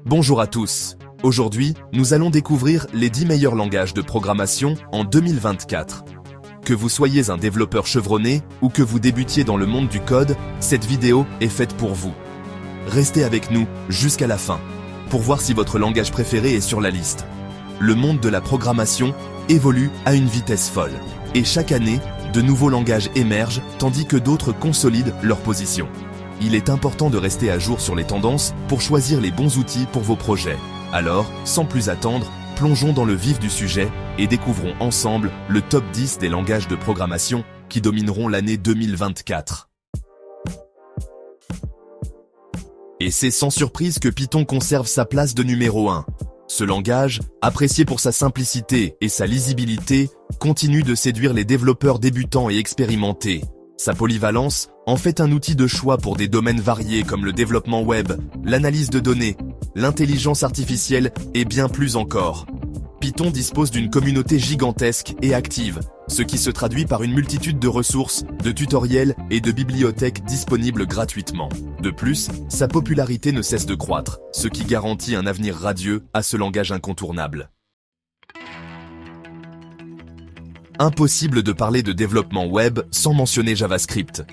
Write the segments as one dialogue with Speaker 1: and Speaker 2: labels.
Speaker 1: Bonjour à tous. Aujourd'hui, nous allons découvrir les 10 meilleurs langages de programmation en 2024. Que vous soyez un développeur chevronné ou que vous débutiez dans le monde du code, cette vidéo est faite pour vous. Restez avec nous jusqu'à la fin pour voir si votre langage préféré est sur la liste. Le monde de la programmation évolue à une vitesse folle. Et chaque année, de nouveaux langages émergent tandis que d'autres consolident leur position. Il est important de rester à jour sur les tendances pour choisir les bons outils pour vos projets. Alors, sans plus attendre, plongeons dans le vif du sujet et découvrons ensemble le top 10 des langages de programmation qui domineront l'année 2024. Et c'est sans surprise que Python conserve sa place de numéro 1. Ce langage, apprécié pour sa simplicité et sa lisibilité, continue de séduire les développeurs débutants et expérimentés. Sa polyvalence en fait un outil de choix pour des domaines variés comme le développement web, l'analyse de données, l'intelligence artificielle et bien plus encore. Python dispose d'une communauté gigantesque et active, ce qui se traduit par une multitude de ressources, de tutoriels et de bibliothèques disponibles gratuitement. De plus, sa popularité ne cesse de croître, ce qui garantit un avenir radieux à ce langage incontournable. Impossible de parler de développement web sans mentionner JavaScript.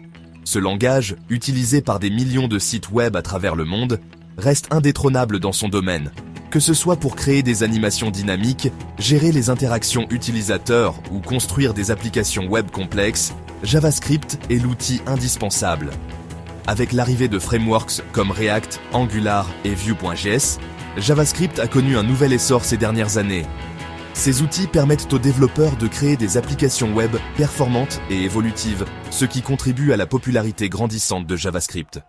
Speaker 1: Ce langage, utilisé par des millions de sites web à travers le monde, reste indétrônable dans son domaine. Que ce soit pour créer des animations dynamiques, gérer les interactions utilisateurs ou construire des applications web complexes, JavaScript est l'outil indispensable. Avec l'arrivée de frameworks comme React, Angular et Vue.js, JavaScript a connu un nouvel essor ces dernières années. Ces outils permettent aux développeurs de créer des applications web performantes et évolutives, ce qui contribue à la popularité grandissante de JavaScript.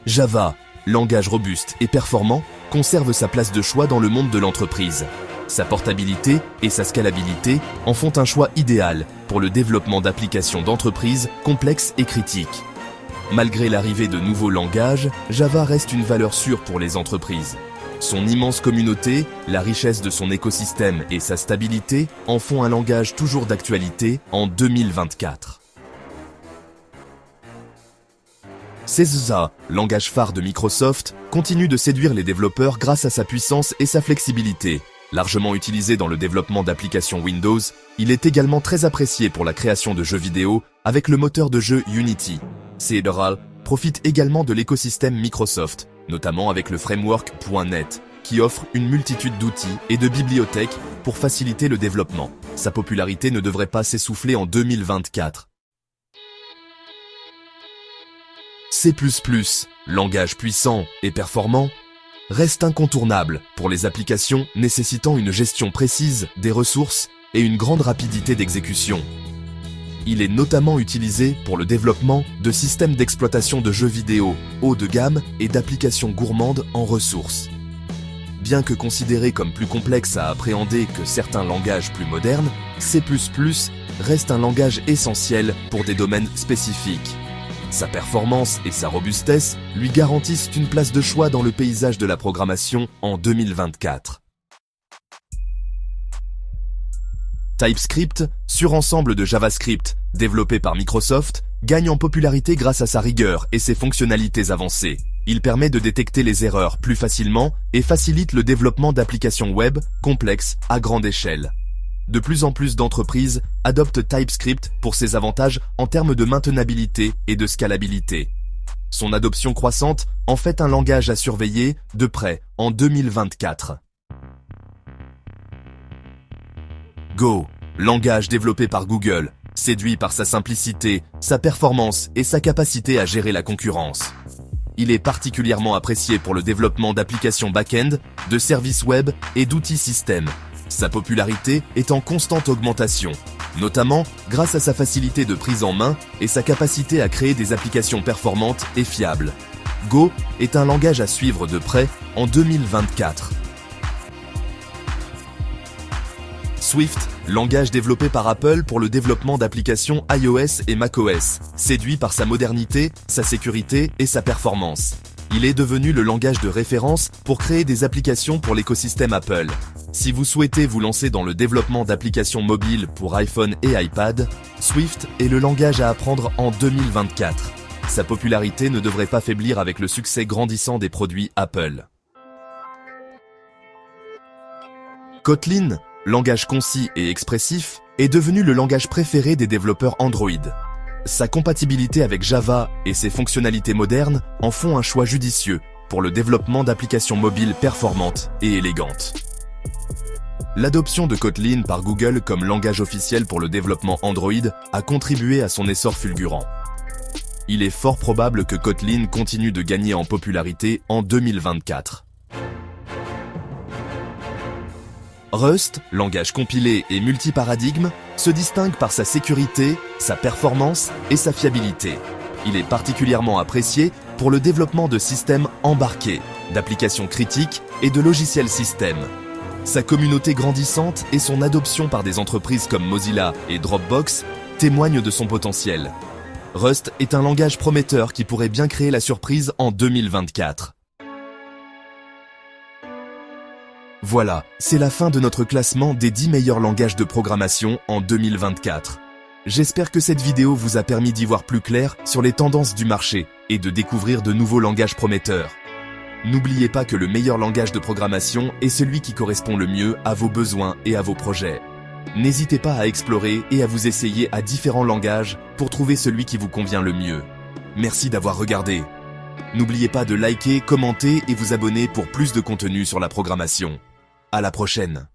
Speaker 1: Java, langage robuste et performant, conserve sa place de choix dans le monde de l'entreprise. Sa portabilité et sa scalabilité en font un choix idéal pour le développement d'applications d'entreprise complexes et critiques. Malgré l'arrivée de nouveaux langages, Java reste une valeur sûre pour les entreprises. Son immense communauté, la richesse de son écosystème et sa stabilité en font un langage toujours d'actualité en 2024. CSS, langage phare de Microsoft, continue de séduire les développeurs grâce à sa puissance et sa flexibilité. Largement utilisé dans le développement d'applications Windows, il est également très apprécié pour la création de jeux vidéo avec le moteur de jeu Unity. CSS profite également de l'écosystème Microsoft, notamment avec le framework .NET, qui offre une multitude d'outils et de bibliothèques pour faciliter le développement. Sa popularité ne devrait pas s'essouffler en 2024. C++, langage puissant et performant, reste incontournable pour les applications nécessitant une gestion précise des ressources et une grande rapidité d'exécution. Il est notamment utilisé pour le développement de systèmes d'exploitation de jeux vidéo haut de gamme et d'applications gourmandes en ressources. Bien que considéré comme plus complexe à appréhender que certains langages plus modernes, C++ reste un langage essentiel pour des domaines spécifiques. Sa performance et sa robustesse lui garantissent une place de choix dans le paysage de la programmation en 2024. TypeScript, surensemble de JavaScript, développé par Microsoft, gagne en popularité grâce à sa rigueur et ses fonctionnalités avancées. Il permet de détecter les erreurs plus facilement et facilite le développement d'applications web complexes à grande échelle. De plus en plus d'entreprises adoptent TypeScript pour ses avantages en termes de maintenabilité et de scalabilité. Son adoption croissante en fait un langage à surveiller de près en 2024. Go, langage développé par Google, séduit par sa simplicité, sa performance et sa capacité à gérer la concurrence. Il est particulièrement apprécié pour le développement d'applications back-end, de services web et d'outils système. Sa popularité est en constante augmentation, notamment grâce à sa facilité de prise en main et sa capacité à créer des applications performantes et fiables. Go est un langage à suivre de près en 2024. Swift, langage développé par Apple pour le développement d'applications iOS et macOS, séduit par sa modernité, sa sécurité et sa performance. Il est devenu le langage de référence pour créer des applications pour l'écosystème Apple. Si vous souhaitez vous lancer dans le développement d'applications mobiles pour iPhone et iPad, Swift est le langage à apprendre en 2024. sa popularité ne devrait pas faiblir avec le succès grandissant des produits Apple. Kotlin, langage concis et expressif, est devenu le langage préféré des développeurs Android. Sa compatibilité avec Java et ses fonctionnalités modernes en font un choix judicieux pour le développement d'applications mobiles performantes et élégantes. L'adoption de Kotlin par Google comme langage officiel pour le développement Android a contribué à son essor fulgurant. Il est fort probable que Kotlin continue de gagner en popularité en 2024. Rust, langage compilé et multiparadigme, se distingue par sa sécurité, sa performance et sa fiabilité. Il est particulièrement apprécié pour le développement de systèmes embarqués, d'applications critiques et de logiciels systèmes. Sa communauté grandissante et son adoption par des entreprises comme Mozilla et Dropbox témoignent de son potentiel. Rust est un langage prometteur qui pourrait bien créer la surprise en 2024. Voilà, c'est la fin de notre classement des 10 meilleurs langages de programmation en 2024. J'espère que cette vidéo vous a permis d'y voir plus clair sur les tendances du marché et de découvrir de nouveaux langages prometteurs. N'oubliez pas que le meilleur langage de programmation est celui qui correspond le mieux à vos besoins et à vos projets. N'hésitez pas à explorer et à vous essayer à différents langages pour trouver celui qui vous convient le mieux. Merci d'avoir regardé. N'oubliez pas de liker, commenter et vous abonner pour plus de contenu sur la programmation. À la prochaine.